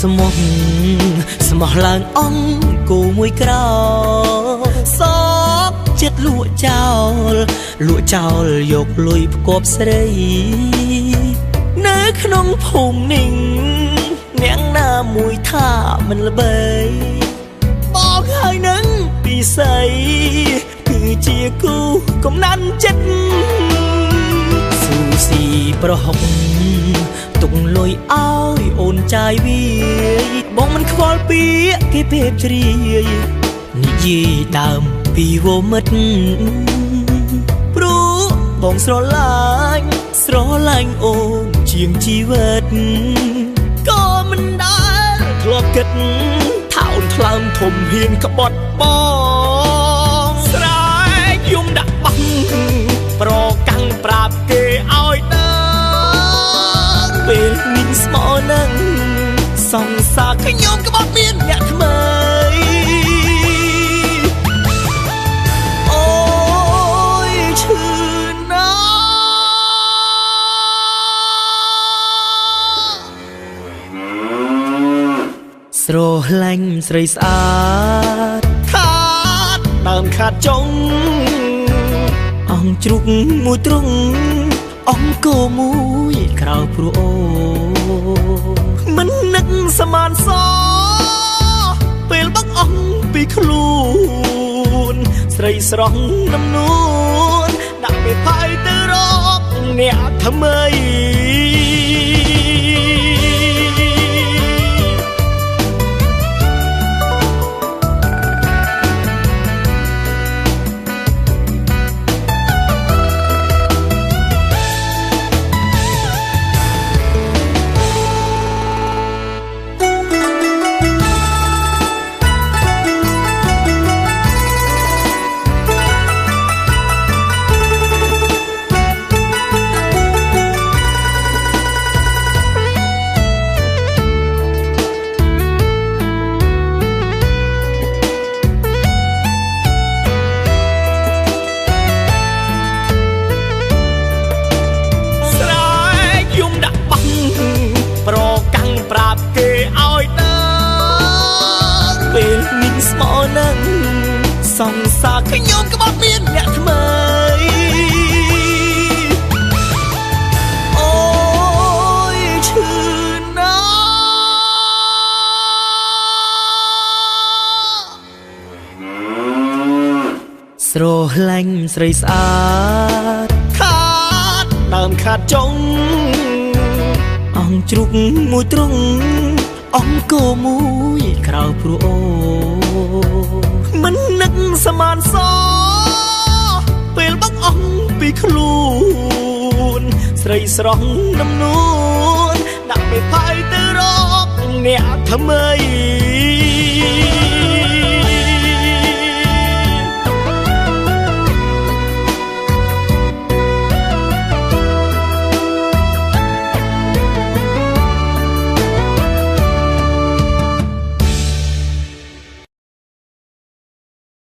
ស្មោះឡើងអង្គគូមួយក្រោសោកចិត្តលក់ចោលយកលុយផ្គប់ស្រីនៅក្នុងភូមិនេះអ្នកណាមួយថាមិនល្បីបងហើយនឹងពិសីគឺជាគូកំណាន់ចិត្តស៊ូស៊ីប្រហុកទុកលុយឲ្យអូនចាយវាយបងមិនខ្វល់ពាក្យគេពេបជ្រាយនិយាយដើមពីវមិត្តព្រោះបងស្រឡាញ់អូនជាងជីវិតក៏មិនដែលធ្លាប់គិតថាអូនថ្លើមធំហ៊ានក្បត់បងស្រែកយំដាក់បោះប្រកាំងប្រាប់គេឲ្យដើរពេលមានស្មោនឹងសង្សារខ្ញុំក្បត់មានអ្នកថ្មីអូយឈឺណាស្រឡាញ់ស្រីស្អាតខាតដើមខាតចុងអង្គជ្រុកមួយទ្រុងអង្គគោមួយក្រៅព្រោះអូមិននឹកសមានសពេលបាក់អង្គពីខ្លួនស្រីស្រស់ដំនួនដាក់មេផាយទៅរកអ្នកថ្មីសង្សារខ្ញុំក្បត់មានអ្នកថ្មីអូយឈឺណាស្រឡាញ់ស្រីស្អាតខាតដើមខាតចុងអង្គជ្រុកមួយទ្រុងអង្គគោមួយក្រៅព្រោះអូមិននឹកសមានសពេលបាក់អង្គពីខ្លួនស្រីស្រស់ដំនួនដាក់មេផាយទៅរកអ្នកថ្មី